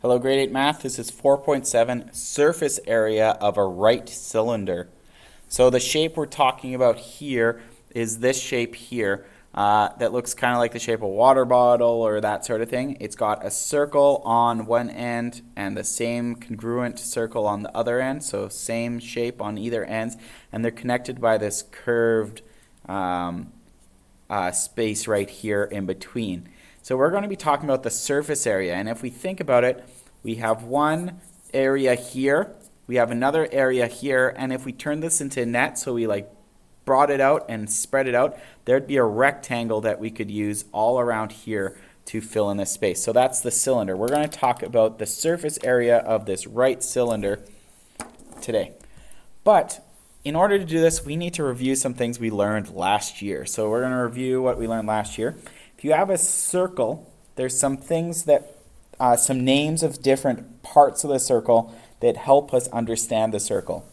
Hello, grade 8 math. This is 4.7 surface area of a right cylinder. So the shape we're talking about here is this shape here that looks kind of like the shape of a water bottle or that sort of thing. It's got a circle on one end and the same congruent circle on the other end, so same shape on either ends, and they're connected by this curved space right here in between. So we're going to be talking about the surface area, and if we think about it, we have one area here, we have another area here, and if we turn this into a net, so we like brought it out and spread it out, there'd be a rectangle that we could use all around here to fill in this space. So that's the cylinder. We're going to talk about the surface area of this right cylinder today. But in order to do this, we need to review some things we learned last year. So we're going to review what we learned last year. If you have a circle, there's some things that, some names of different parts of the circle that help us understand the circle.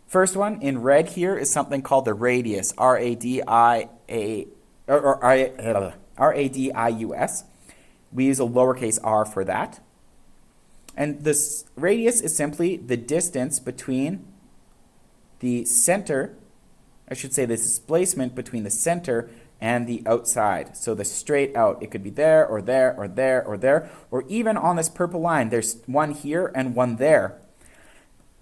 First one in red here is something called the radius, R-A-D-I-U-S. We use a lowercase r for that. And this radius is simply the distance between the center, I should say the displacement between the center and the outside. So the straight out, it could be there or there or there or there, or even on this purple line, there's one here and one there.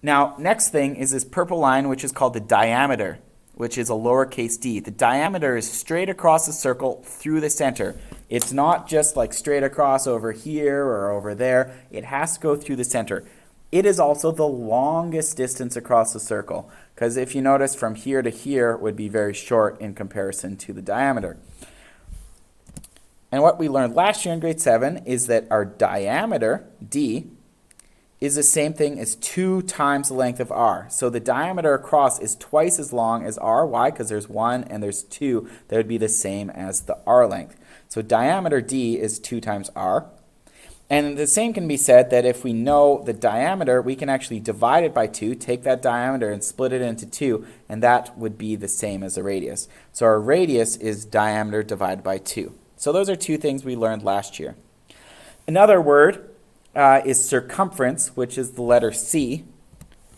Now, next thing is this purple line, which is called the diameter, which is a lowercase d. The diameter is straight across the circle through the center. It's not just like straight across over here or over there. It has to go through the center. It is also the longest distance across the circle, because if you notice from here to here would be very short in comparison to the diameter. And what we learned last year in grade 7 is that our diameter, d, is the same thing as 2 times the length of r. So the diameter across is twice as long as r. Why? Because there's 1 and there's 2. That would be the same as the r length. So diameter d is 2 times r. And the same can be said that if we know the diameter, we can actually divide it by 2, take that diameter and split it into 2, and that would be the same as the radius. So our radius is diameter divided by 2. So those are 2 things we learned last year. Another word is circumference, which is the letter C.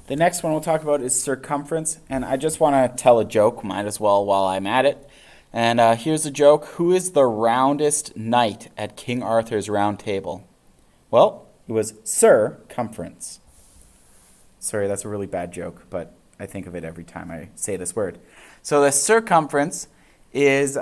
The next one we'll talk about is circumference, and I just want to tell a joke, might as well while I'm at it. And here's the joke. Who is the roundest knight at King Arthur's round table? Well, it was circumference. Sorry, that's a really bad joke, but I think of it every time I say this word. So the circumference is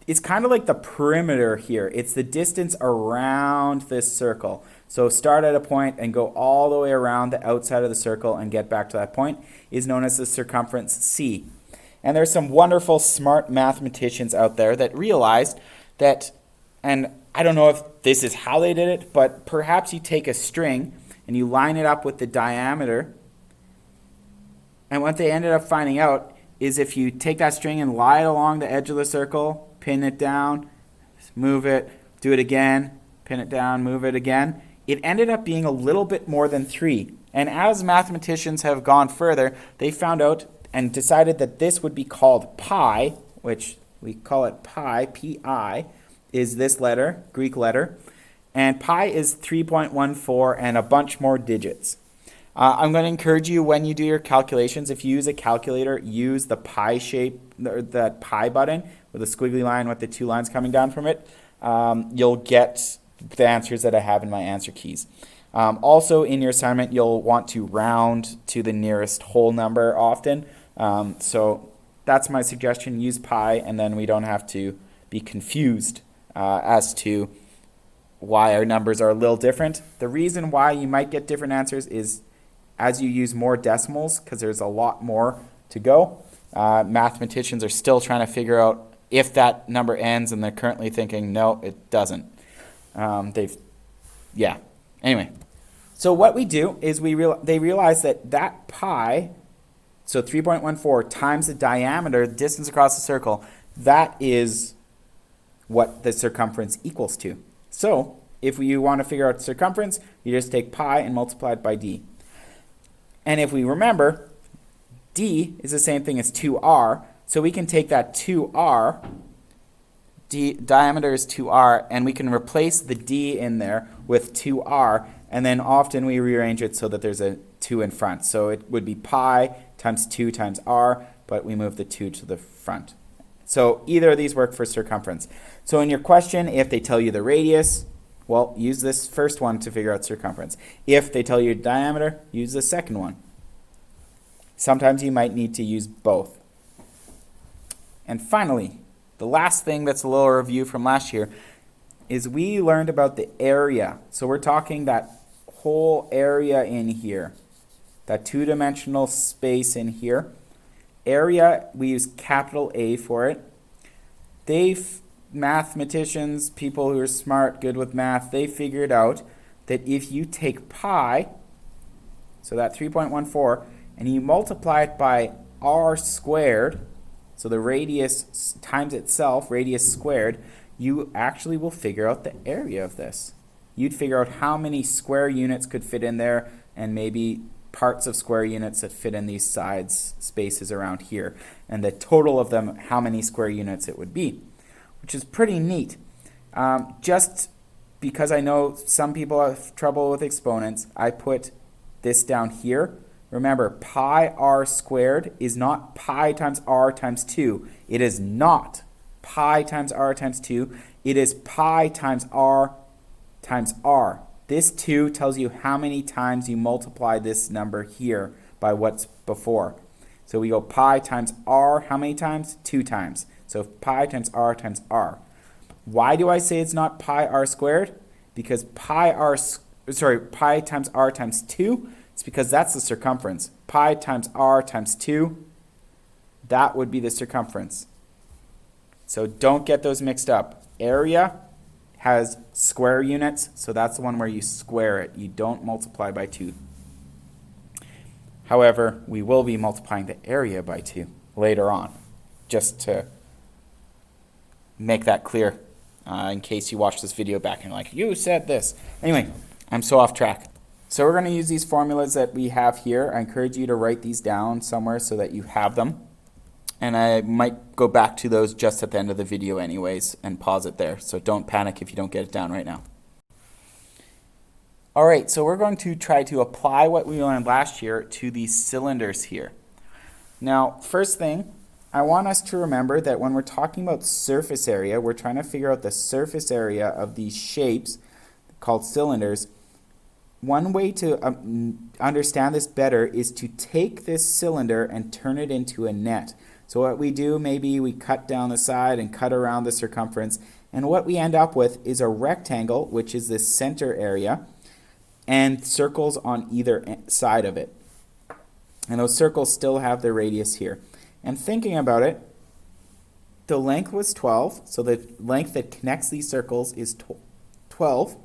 it's kind of like the perimeter here. It's the distance around this circle. So start at a point and go all the way around the outside of the circle and get back to that point is known as the circumference C. And there's some wonderful, smart mathematicians out there that realized that, and I don't know if this is how they did it, but perhaps you take a string and you line it up with the diameter, and what they ended up finding out is if you take that string and lie it along the edge of the circle, pin it down, move it, do it again, pin it down, move it again, it ended up being a little bit more than 3. And as mathematicians have gone further, they found out and decided that this would be called pi, which we call it pi, P-I, is this letter, Greek letter, and pi is 3.14 and a bunch more digits. I'm going to encourage you when you do your calculations, if you use a calculator, use the pi shape, or that pi button with a squiggly line with the 2 lines coming down from it. You'll get the answers that I have in my answer keys. Also in your assignment, you'll want to round to the nearest whole number often. So that's my suggestion, use pi, and then we don't have to be confused as to why our numbers are a little different. The reason why you might get different answers is as you use more decimals, because there's a lot more to go. Mathematicians are still trying to figure out if that number ends, and they're currently thinking, no, it doesn't. Anyway, so what we do is they realize that pi, so 3.14 times the diameter, the distance across the circle, that is what the circumference equals to. So if you want to figure out circumference, you just take pi and multiply it by d. And if we remember, d is the same thing as 2r, so we can take that 2r, diameter is 2r, and we can replace the d in there with 2r, and then often we rearrange it so that there's a 2 in front. So it would be pi times 2 times r, but we move the 2 to the front. So either of these work for circumference. So in your question, if they tell you the radius, well, use this first one to figure out circumference. If they tell you diameter, use the second one. Sometimes you might need to use both. And finally, the last thing that's a little review from last year is we learned about the area. So we're talking that whole area in here, that two-dimensional space in here. Area, we use capital A for it. Mathematicians, people who are smart, good with math, they figured out that if you take pi, so that 3.14, and you multiply it by r squared, so the radius times itself, radius squared, you actually will figure out the area of this. You'd figure out how many square units could fit in there, and maybe parts of square units that fit in these sides spaces around here, and the total of them, how many square units it would be, which is pretty neat. Just because I know some people have trouble with exponents, I put this down here. Remember, pi r squared is not pi times r times 2. It is not pi times r times 2. It is pi times r times r. This 2 tells you how many times you multiply this number here by what's before. So we go pi times r, how many times? 2 times. So pi times r times r. Why do I say it's not pi r squared? Because pi times r times 2, it's because that's the circumference. Pi times r times 2, that would be the circumference. So don't get those mixed up. Area has square units, so that's the one where you square it. You don't multiply by 2. However, we will be multiplying the area by 2 later on, just to make that clear in case you watch this video back and you're like, you said this. Anyway, I'm so off track. So we're going to use these formulas that we have here. I encourage you to write these down somewhere so that you have them. And I might go back to those just at the end of the video anyways and pause it there. So don't panic if you don't get it down right now. All right, so we're going to try to apply what we learned last year to these cylinders here. Now, first thing, I want us to remember that when we're talking about surface area, we're trying to figure out the surface area of these shapes called cylinders. One way to understand this better is to take this cylinder and turn it into a net. So what we do, maybe we cut down the side and cut around the circumference, and what we end up with is a rectangle, which is this center area, and circles on either side of it. And those circles still have their radius here. And thinking about it, the length was 12, so the length that connects these circles is 12.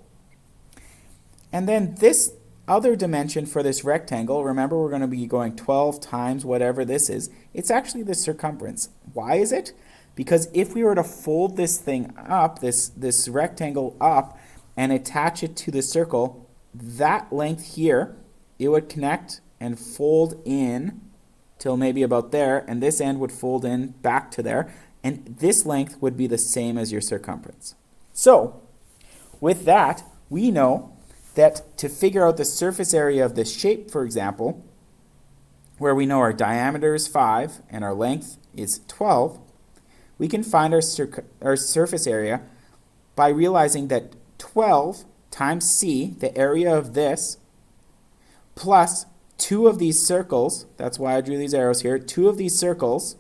And then this other dimension for this rectangle, remember we're going to be going 12 times whatever this is, it's actually the circumference. Why is it? Because if we were to fold this thing up, this rectangle up, and attach it to the circle, that length here, it would connect and fold in till maybe about there, and this end would fold in back to there, and this length would be the same as your circumference. So, with that, we know that to figure out the surface area of this shape, for example, where we know our diameter is 5 and our length is 12, we can find our surface area by realizing that 12 times c, the area of this, plus 2 of these circles, that's why I drew these arrows here, 2 of these circles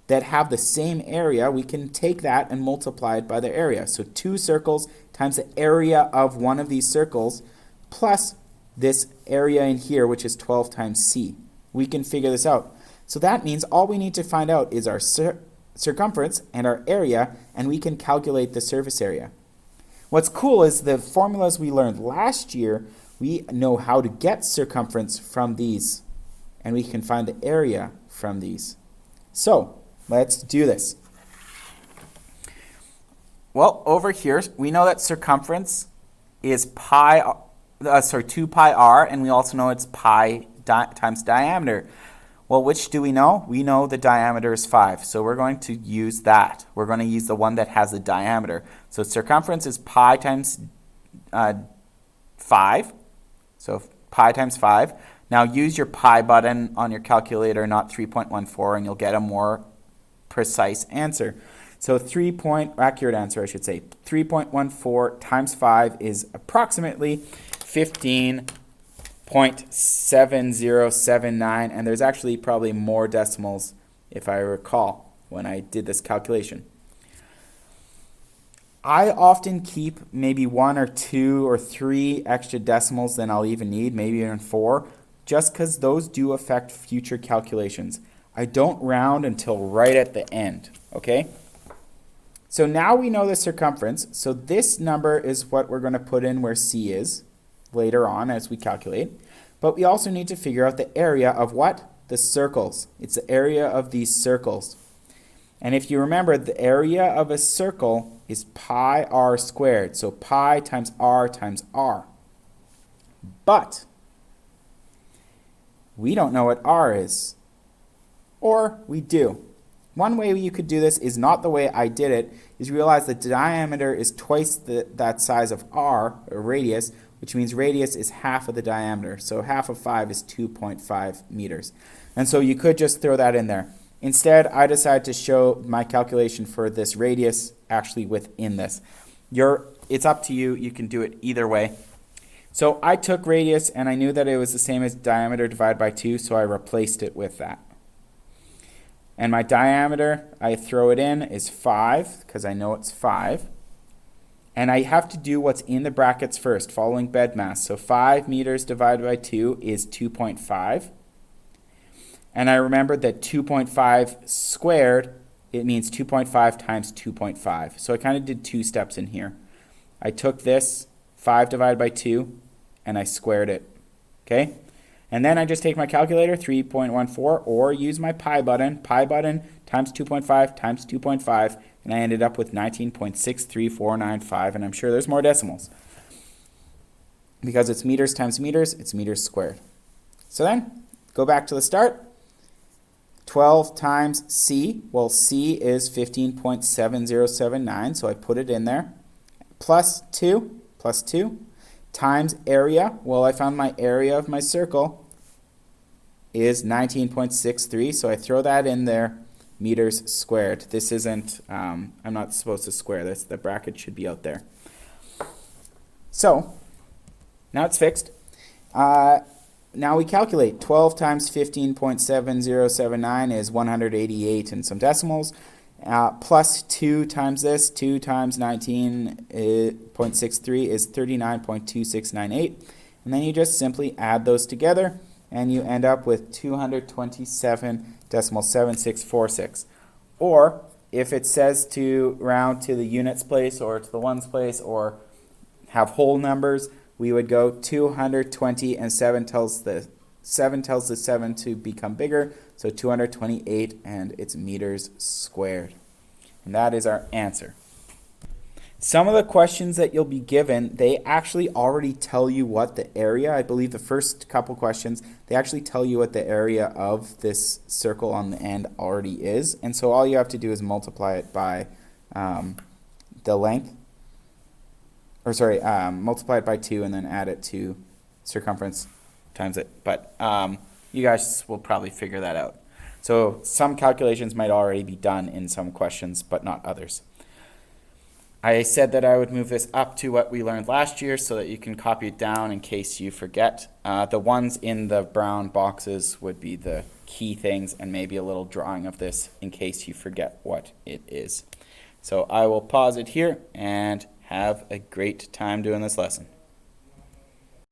that have the same area, we can take that and multiply it by the area. So 2 circles times the area of one of these circles plus this area in here, which is 12 times c. We can figure this out. So that means all we need to find out is our circumference and our area, and we can calculate the surface area. What's cool is the formulas we learned last year, we know how to get circumference from these, and we can find the area from these. So, let's do this. Well, over here, we know that circumference is 2 pi r, and we also know it's pi times diameter. Well, which do we know? We know the diameter is 5, so we're going to use that. We're going to use the one that has the diameter. So circumference is pi times 5, so pi times 5. Now use your pi button on your calculator, not 3.14, and you'll get a more precise answer. So accurate answer, I should say. 3.14 times 5 is approximately 15.7079, and there's actually probably more decimals, if I recall, when I did this calculation. I often keep maybe 1 or 2 or 3 extra decimals than I'll even need, maybe even 4, just because those do affect future calculations. I don't round until right at the end, okay? So now we know the circumference, so this number is what we're going to put in where C is later on as we calculate. But we also need to figure out the area of what? The circles. It's the area of these circles. And if you remember, the area of a circle is pi r squared. So pi times r times r. But we don't know what r is. Or we do. One way you could do this is not the way I did it, is realize the diameter is twice that size of r, or radius, which means radius is half of the diameter. So half of 5 is 2.5 meters. And so you could just throw that in there. Instead, I decided to show my calculation for this radius actually within this. It's up to you. You can do it either way. So I took radius, and I knew that it was the same as diameter divided by 2, so I replaced it with that. And my diameter, I throw it in, is 5, because I know it's 5. And I have to do what's in the brackets first, following bed mass. So 5 meters divided by 2 is 2.5. And I remembered that 2.5 squared, it means 2.5 times 2.5. So I kind of did 2 steps in here. I took this, 5 divided by 2, and I squared it. Okay? And then I just take my calculator, 3.14, or use my pi button times 2.5 times 2.5, and I ended up with 19.63495, and I'm sure there's more decimals. Because it's meters times meters, it's meters squared. So then, go back to the start. 12 times C, well, C is 15.7079, so I put it in there. Plus 2, times area, well, I found my area of my circle is 19.63, so I throw that in there, meters squared. This isn't, I'm not supposed to square this, the bracket should be out there. So, now it's fixed. Now we calculate. 12 times 15.7079 is 188 and some decimals. Plus 2 times this, 2 times 19.63 is 39.2698. And then you just simply add those together, and you end up with 227.7646. Or, if it says to round to the units place or to the ones place or have whole numbers, we would go 220, and 7 tells the 7 to become bigger, so 228, and it's meters squared. And that is our answer. Some of the questions that you'll be given, they actually already tell you what the area, I believe the first couple questions, they actually tell you what the area of this circle on the end already is, and so all you have to do is multiply it by the length, or sorry, multiply it by 2 and then add it to circumference times it. But you guys will probably figure that out. So some calculations might already be done in some questions, but not others. I said that I would move this up to what we learned last year so that you can copy it down in case you forget. The ones in the brown boxes would be the key things, and maybe a little drawing of this in case you forget what it is. So I will pause it here and have a great time doing this lesson.